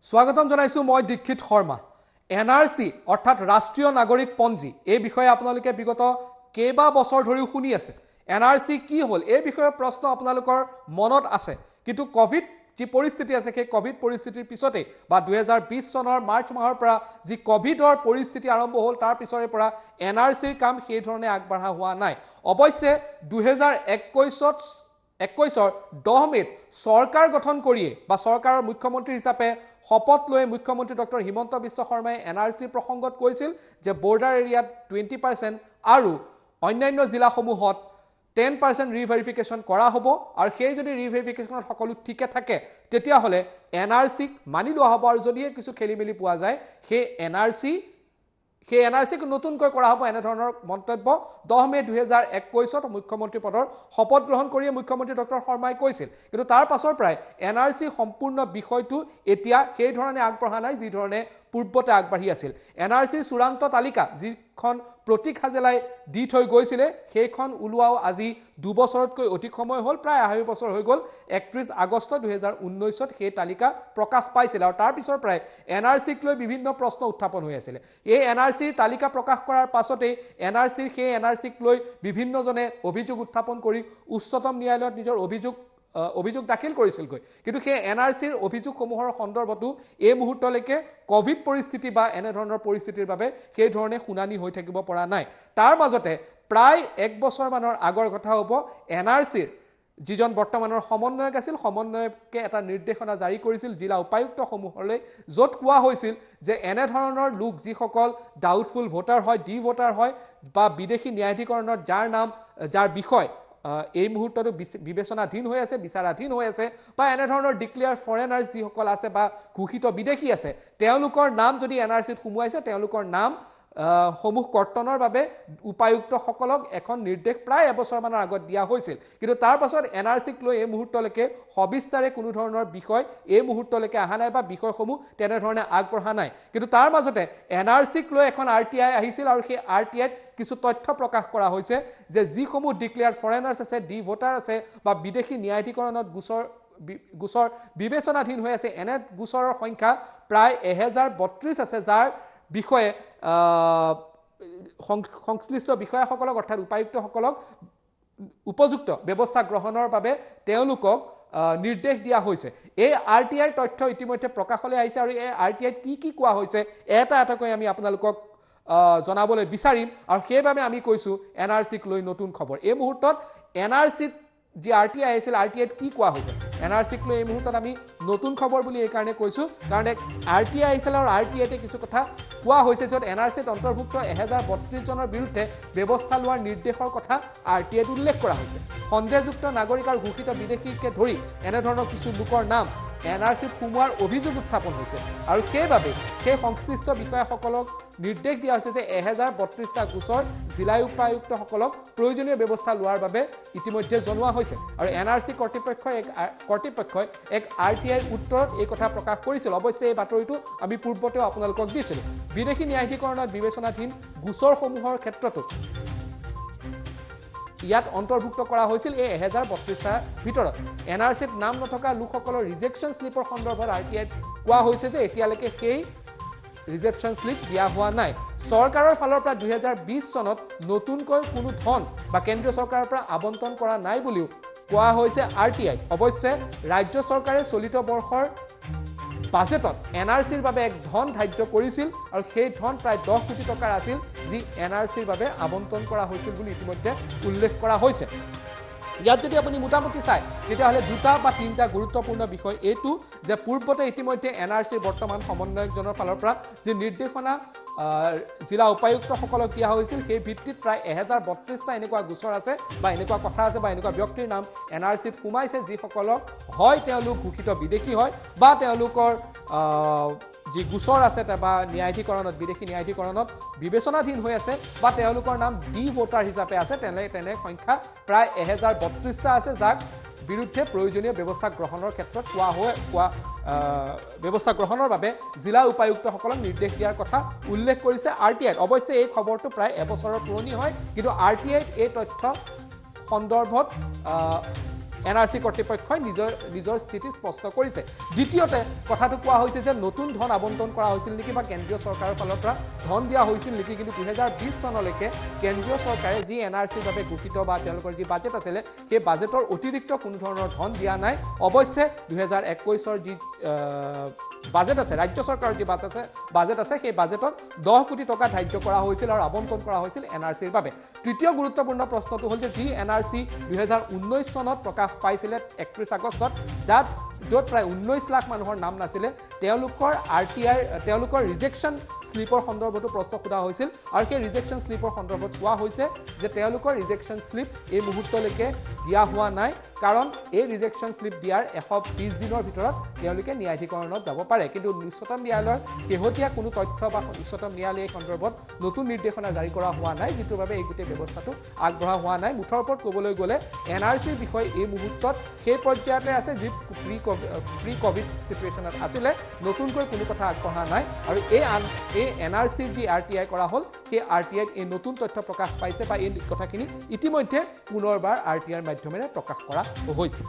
স্বাগতম জনাইছো মই দীক্ষিত শৰ্মা এনআৰসি অৰ্থাৎ ৰাষ্ট্ৰীয় নাগৰিক পঞ্জী এই বিষয়ে আপোনালোকে বিগত কেইবা বছৰ ধৰি শুনি আছে এনআৰসি কি হল এই বিষয়ে প্ৰশ্ন আপোনালোকৰ মনত আছে কিন্তু কোভিড যি পৰিস্থিতি আছে সেই কোভিড পৰিস্থিতিৰ পিছতে বা 2020 চনৰ মাৰ্চ মাহৰ পৰা যি কোভিডৰ পৰিস্থিতি আৰম্ভ হ'ল তাৰ পিছৰে পৰা এনআৰসিৰ কাম সেই ধৰণে আগবঢ়া হোৱা নাই অৱশ্যে 2021 10 মেত সরকার গঠন করিয়ে বা সরকারের মুখ্যমন্ত্রী হিসাবে শপথ লয়ে মুখ্যমন্ত্রী ডক্টর হিমন্ত বিশ্ব শর্মাই এনআরসি প্রসঙ্গত কৈছিল যে বর্ডার এরিয়াত 20% আর অন্যান্য জিলাসমূহত 10% রিভেরিফিকেশন করা হব আর সেই যদি রিভেরিফিকেশনত সকলো ঠিকে থাকে তেতিয়া হলে এনআরসি মানি লোৱা হ'ব আৰু যদিহে কিছু খেলিমেলি পোৱা যায় সেই এনআৰসি নতুনকৈ কৰা হ'ব এনে ধৰণৰ মন্তব্য 10 মে 2021 মুখ্যমন্ত্ৰী পদৰ শপথ গ্ৰহণ কৰি মুখ্যমন্ত্ৰী ডক্টৰ শৰ্মাই কৈছিল কিন্তু তাৰ পাছৰ প্ৰায় এনআৰসি সম্পূৰ্ণ বিষয়টো এতিয়া সেই ধৰণে আগবঢ়া নাই যি ধৰণে পূৰ্বতে আগবাঢ়ি আছিল এনআৰসিৰ চূড়ান্ত তালিকা যিখন প্ৰতীক হাজেলাই দি থৈ গৈছিলে সেইখন উলুৱাও আজি 2 বছৰতকৈ অধিক সময় হ'ল প্ৰায় 2.5 বছৰ হৈ গ'ল 31 আগষ্ট 2019 ত সেই তালিকা প্ৰকাশ পাইছিল আৰু তাৰ পিছৰ প্ৰায় এনআৰসিক লৈ বিভিন্ন প্ৰশ্ন উত্থাপন হৈ আছিল এই এনআৰসিৰ তালিকা প্ৰকাশ কৰাৰ পাছতে এনআৰসিক লৈ বিভিন্নজনে অভিযোগ উত্থাপন কৰি উচ্চতম ন্যায়ালয়ত নিজৰ অভিযোগ দাখিল কৰিছিল কিন্তু সেই এনআৰসিৰ অভিযোগসমূহৰ সন্দৰ্ভতো এই মুহূৰ্তলৈকে কোভিড পৰিস্থিতি বা এনে ধৰণৰ পৰিস্থিতিৰ বাবে সেই ধৰণে শুনানি হৈ থাকিব পৰা নাই তাৰ মাজতে প্ৰায় 1 বছৰ মানৰ আগৰ কথা হ'ব এনআৰসিৰ যিজন বৰ্তমানৰ সমন্বয়ক আছিল সমন্বয়কে এটা নিৰ্দেশনা জাৰি কৰিছিল জিলা উপায়ুক্তসমূহলৈ য'ত কোৱা হৈছিল যে এনে ধৰণৰ লোক যিসকল ডাউটফুল ভোটাৰ হয় ডি ভোটাৰ হয় বা বিদেশী ন্যায়াধিকৰণত যাৰ বিষয় এই মুহূৰ্তত বিবেচনাধীন হৈ আছে বিচাৰাধীন হৈ আছে বা এনে ধৰণৰ ডিক্লেয়াৰ ফৰেনাৰ্ছ যিসকল আছে বা ঘোষিত বিদেশী আছে তেওঁলোকৰ নাম যদি এনআৰসিত সোমোৱাইছে তেওঁলোকৰ নাম সমূহ কৰ্তনৰ বাবে উপায়ুক্তসকলক এখন নিৰ্দেশ প্ৰায় এবছৰমানৰ আগত দিয়া হৈছিল কিন্তু তাৰ পাছত এনআৰসিক লৈ এই মুহূৰ্তলৈকে সবিস্তাৰে কোনো ধৰণৰ বিষয় এই মুহূৰ্তলৈকে অহা নাই বা বিষয়সমূহ তেনে ধৰণে আগবঢ়া নাই কিন্তু তাৰ মাজতে এনআৰসিক লৈ এখন আৰটিআই আহিছিল আৰু সেই আৰটিআইত কিছু তথ্য প্ৰকাশ কৰা হৈছে যে যিসমূহ ডিক্লেয়াৰ্ড ফৰেনাৰ্ছ আছে ডি ভোটাৰ আছে বা বিদেশী ন্যায়াধিকৰণত গোচৰ বিবেচনাধীন হৈ আছে এনে গোচৰৰ সংখ্যা প্ৰায় 1032 আছে যাৰ বিষয়ে সংশ্লিষ্ট বিষয়াসকলক অৰ্থাৎ উপায়ুক্তসকলক উপযুক্ত ব্যৱস্থা গ্ৰহণৰ বাবে তেওঁলোকক নিৰ্দেশ দিয়া হৈছে এই আৰটিআইৰ তথ্য ইতিমধ্যে প্ৰকাশলৈ আহিছে আৰু এই আৰটিআইত কি কোৱা হৈছে এটাকৈ আমি আপোনালোকক জনাবলৈ বিচাৰিম আৰু সেইবাবে আমি কৈছো এনআৰসিক লৈ নতুন খবৰ এই মুহূৰ্তত এনআৰসিত যি আৰটিআই আহিছিল আৰটিআইত কি কোৱা হৈছে এনআৰসিক লৈ এই মুহূৰ্তত আমি নতুন খবৰ বুলি এই কাৰণে কৈছো কাৰণ আৰটিআই আহিছিল আৰু আৰটিআইতে কিছু কথা কোৱা হৈছে য'ত এনআৰসিত অন্তৰ্ভুক্ত 1032 জনৰ বিৰুদ্ধে ব্যৱস্থা লোৱাৰ নিৰ্দেশৰ কথা আৰটিআইত উল্লেখ কৰা হৈছে সন্দেহযুক্ত নাগৰিক আৰু ঘোষিত বিদেশীকে ধৰি এনে ধৰণৰ কিছু লোকৰ নাম এনআৰসিত সোমোৱাৰ অভিযোগ উত্থাপন হৈছে আৰু সেইবাবে সেই সংশ্লিষ্ট বিষয়াসকলক নিৰ্দেশ দিয়া হৈছে যে 1032টা গোচৰ জিলা উপায়ুক্তসকলক প্ৰয়োজনীয় ব্যৱস্থা লোৱাৰ বাবে ইতিমধ্যে জনোৱা হৈছে আৰু এনআৰসি কৰ্তৃপক্ষই এক আৰটিআইৰ উত্তৰত এই কথা প্ৰকাশ কৰিছিল অৱশ্যে এই বাতৰিটো আমি পূৰ্বতেও আপোনালোকক দিছিলোঁ বিদেশী ন্যায়াধিকৰণত বিবেচনাধীন গোচৰসমূহৰ ক্ষেত্ৰতো ইয়াত অন্তৰ্ভুক্ত কৰা হৈছিল এই 1032টাৰ ভিতৰত এনআৰসিত নাম নথকা লোকসকলৰ ৰিজেকশ্যন স্লিপৰ সন্দৰ্ভত আৰটিআইত কোৱা হৈছে যে এতিয়ালৈকে সেই ৰিজেকশ্যন স্লিপ দিয়া হোৱা নাই চৰকাৰৰ ফালৰ পৰা 2020 চনত নতুনকৈ কোনো ধন বা কেন্দ্ৰীয় চৰকাৰৰ পৰা আবণ্টন কৰা নাই বুলিও কোৱা হৈছে আৰটিআইত অৱশ্যে ৰাজ্য চৰকাৰে চলিত বৰ্ষৰ বাজেটত এনআৰসিৰ বাবে এক ধন ধাৰ্য কৰিছিল আৰু সেই ধন প্ৰায় 10 কোটি টকাৰ আছিল যি এনআৰসিৰ বাবে আবণ্টন কৰা হৈছিল বুলি ইতিমধ্যে উল্লেখ কৰা হৈছে ইয়াত যদি আপুনি মোটামুটি চাই তেতিয়াহ'লে দুটা বা তিনিটা গুৰুত্বপূৰ্ণ বিষয় এইটো যে পূৰ্বতে ইতিমধ্যে এনআৰসিৰ বৰ্তমান সমন্বয়কজনৰ ফালৰ পৰা যি নিৰ্দেশনা জিলা উপায়ুক্তসকলক দিয়া হৈছিল সেই ভিত্তিত প্ৰায় 1032টা এনেকুৱা গোচৰ আছে বা এনেকুৱা কথা আছে বা এনেকুৱা ব্যক্তিৰ নাম এনআৰসিত সোমাইছে যিসকলক হয় তেওঁলোক ঘোষিত বিদেশী হয় বা তেওঁলোকৰ যি গোচৰ আছে বা ন্যায়াধিকৰণত বিদেশী ন্যায়াধিকৰণত বিবেচনাধীন হৈ আছে বা তেওঁলোকৰ নাম ডি ভোটাৰ হিচাপে আছে তেনে সংখ্যা প্ৰায় 1032টা আছে যাক বিৰুদ্ধে প্ৰয়োজনীয় ব্যৱস্থা গ্ৰহণৰ ক্ষেত্ৰত ব্যৱস্থা গ্ৰহণৰ বাবে জিলা উপায়ুক্তসকলক নিৰ্দেশ দিয়াৰ কথা উল্লেখ কৰিছে আৰটিআইত অৱশ্যে এই খবৰটো প্ৰায় এবছৰৰ পুৰণি হয় কিন্তু আৰটিআইত এই তথ্য সন্দৰ্ভত NRC কৰ্তৃপক্ষই নিজৰ স্থিতি স্পষ্ট কৰিছে দ্বিতীয়তে কথাটো কোৱা হৈছে যে নতুন ধন আবণ্টন কৰা হৈছিল নেকি বা কেন্দ্ৰীয় চৰকাৰৰ ফালৰ পৰা ধন দিয়া হৈছিল নেকি কিন্তু 2020 চনলৈকে কেন্দ্ৰীয় চৰকাৰে যি NRCৰ বাবে ঘোষিত বা তেওঁলোকৰ যি বাজেট আছিল সেই বাজেটৰ অতিৰিক্ত কোনো ধৰণৰ ধন দিয়া নাই অৱশ্যে 2021 যি বাজেট আছে ৰাজ্য চৰকাৰৰ যি বাজেট আছে সেই বাজেটত 10 কোটি টকা ধাৰ্য কৰা হৈছিল আৰু আবণ্টন কৰা হৈছিল NRCৰ বাবে তৃতীয় গুৰুত্বপূৰ্ণ প্ৰশ্নটো হ'ল যে যি NRC 2019 চনত প্ৰকাশ পাইছিলে 31 আগষ্টত য'ত প্ৰায় 19 লাখ মানুহৰ নাম নাছিলে তেওঁলোকৰ RTI তেওঁলোকৰ ৰিজেকশ্যন স্লিপৰ সন্দৰ্ভতো প্ৰশ্ন সোধা হৈছিল আৰু সেই ৰিজেকশ্যন স্লিপৰ সন্দৰ্ভত কোৱা হৈছে যে তেওঁলোকৰ ৰিজেকশ্যন স্লিপ এই মুহূৰ্তলৈকে দিয়া হোৱা নাই কাৰণ এই ৰিজেকশ্যন স্লিপ দিয়াৰ 120 দিনৰ ভিতৰত তেওঁলোকে ন্যায়াধিকৰণত যাব পাৰে কিন্তু উচ্চতম ন্যায়ালয়ৰ শেহতীয়া কোনো তথ্য বা উচ্চতম ন্যায়ালয়ে এই সন্দৰ্ভত নতুন নিৰ্দেশনা জাৰি কৰা হোৱা নাই যিটোৰ বাবে এই গোটেই ব্যৱস্থাটো আগবঢ়া হোৱা নাই মুঠৰ ওপৰত ক'বলৈ গ'লে NRCৰ বিষয় এই মুহূৰ্তত সেই পৰ্যায়তে আছে যি প্ৰি কোভিড সিচুৱেশ্যনত আছিলে নতুনকৈ কোনো কথা আগবঢ়া নাই আৰু এই NRCৰ যি RTI কৰা হ'ল সেই RTIত এই নতুন তথ্য প্ৰকাশ পাইছে বা এই কথাখিনি ইতিমধ্যে পুনৰবাৰ RTIৰ মাধ্যমেৰে প্ৰকাশ কৰা হৈছে